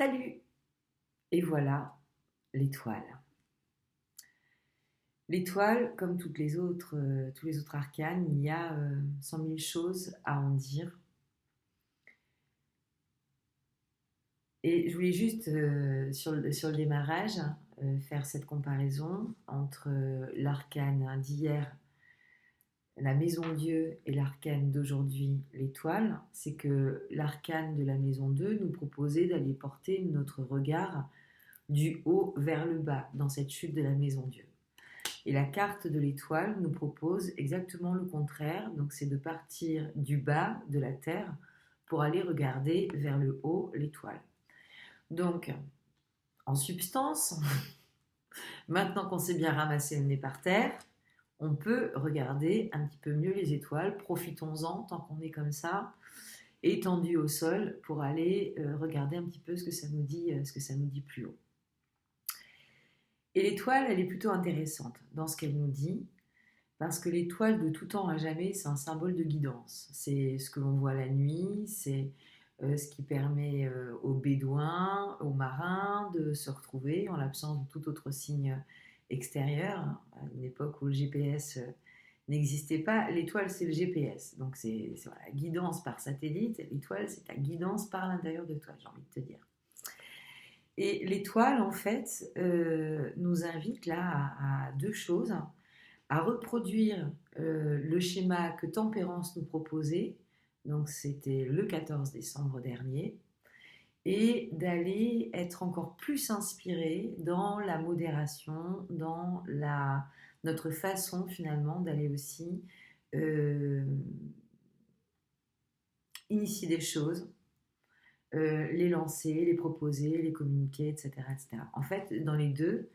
Salut! Et voilà l'étoile. L'étoile, comme tous les autres arcanes, il y a 100 000 choses à en dire. Et je voulais juste, sur le démarrage, faire cette comparaison entre l'arcane d'hier, la maison Dieu, et l'arcane d'aujourd'hui, l'étoile. C'est que l'arcane de la maison 2 nous proposait d'aller porter notre regard du haut vers le bas dans cette chute de la maison Dieu. Et la carte de l'étoile nous propose exactement le contraire, donc c'est de partir du bas de la Terre pour aller regarder vers le haut l'étoile. Donc, en substance, maintenant qu'on s'est bien ramassé le nez par terre, on peut regarder un petit peu mieux les étoiles, profitons-en tant qu'on est comme ça, étendu au sol, pour aller regarder un petit peu ce que ça nous dit plus haut. Et l'étoile, elle est plutôt intéressante dans ce qu'elle nous dit, parce que l'étoile de tout temps à jamais, c'est un symbole de guidance. C'est ce que l'on voit la nuit, c'est ce qui permet aux bédouins, aux marins de se retrouver en l'absence de tout autre signe extérieur. À une époque où le GPS n'existait pas, l'étoile c'est le GPS. Donc c'est voilà, la guidance par satellite, l'étoile c'est ta guidance par l'intérieur de toi, j'ai envie de te dire. Et l'étoile, en fait, nous invite là à deux choses, à reproduire le schéma que Tempérance nous proposait, donc c'était le 14 décembre dernier, et d'aller être encore plus inspiré dans la modération, dans notre façon finalement d'aller aussi initier des choses, les lancer, les proposer, les communiquer, etc., etc. En fait, dans les deux,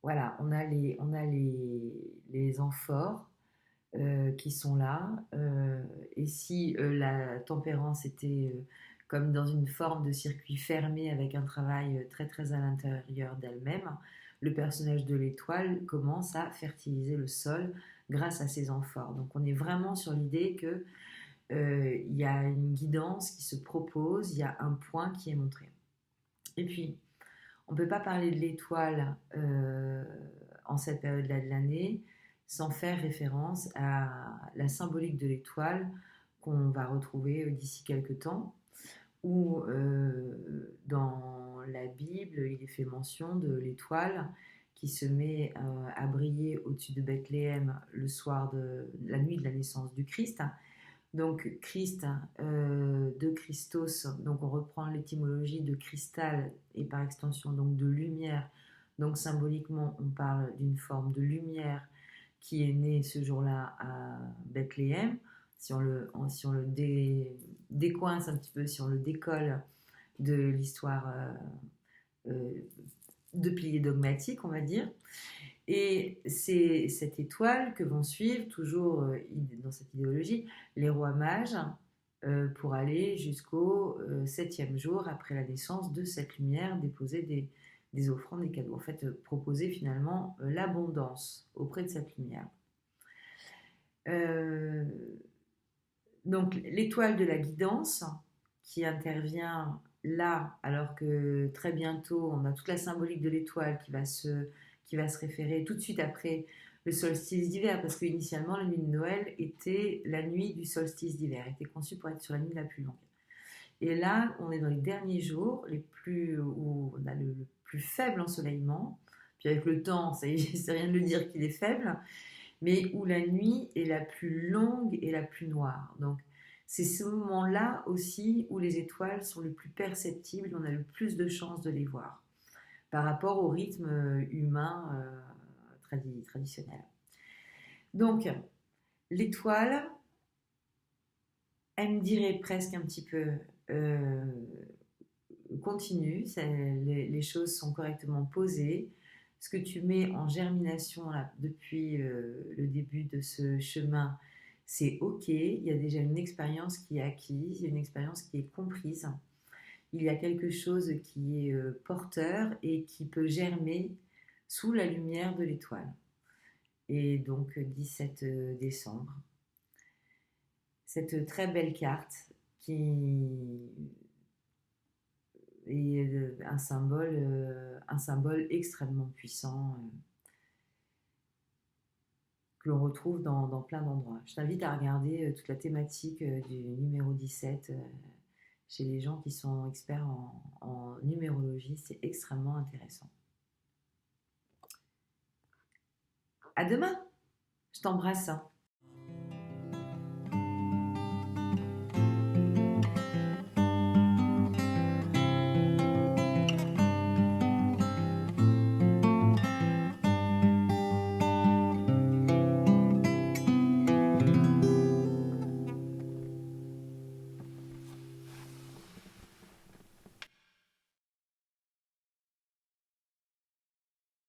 voilà, on a les amphores qui sont là. Et si la tempérance était comme dans une forme de circuit fermé avec un travail très très à l'intérieur d'elle-même, le personnage de l'étoile commence à fertiliser le sol grâce à ses amphores. Donc on est vraiment sur l'idée que il y a une guidance qui se propose, il y a un point qui est montré. Et puis, on ne peut pas parler de l'étoile en cette période-là de l'année sans faire référence à la symbolique de l'étoile qu'on va retrouver d'ici quelques temps, où dans la Bible, il est fait mention de l'étoile qui se met à briller au-dessus de Bethléem le soir de la nuit de la naissance du Christ. Donc Christ, de Christos, donc on reprend l'étymologie de cristal et par extension donc de lumière. Donc symboliquement, on parle d'une forme de lumière qui est née ce jour-là à Bethléem. Si on le décoince un petit peu, si on le décolle de l'histoire de piliers dogmatiques, on va dire. Et c'est cette étoile que vont suivre toujours dans cette idéologie les rois mages pour aller jusqu'au septième jour après la naissance de cette lumière, déposer des offrandes, des cadeaux. En fait, proposer finalement l'abondance auprès de cette lumière. Donc l'étoile de la guidance qui intervient là, alors que très bientôt on a toute la symbolique de l'étoile qui va se référer tout de suite après le solstice d'hiver, parce qu'initialement la nuit de Noël était la nuit du solstice d'hiver, était conçue pour être sur la nuit la plus longue. Et là, on est dans les derniers jours, où on a le plus faible ensoleillement, puis avec le temps, c'est rien de le dire qu'il est faible, mais où la nuit est la plus longue et la plus noire. Donc c'est ce moment-là aussi où les étoiles sont le plus perceptibles, on a le plus de chances de les voir par rapport au rythme humain traditionnel. Donc, l'étoile, elle me dirait presque un petit peu continue, les choses sont correctement posées. Ce que tu mets en germination là, depuis le début de ce chemin, c'est OK. Il y a déjà une expérience qui est acquise, il y a une expérience qui est comprise. Il y a quelque chose qui est porteur et qui peut germer sous la lumière de l'étoile. Et donc 17 décembre, cette très belle carte qui et un symbole extrêmement puissant que l'on retrouve dans plein d'endroits. Je t'invite à regarder toute la thématique du numéro 17 chez les gens qui sont experts en numérologie. C'est extrêmement intéressant. À demain, je t'embrasse.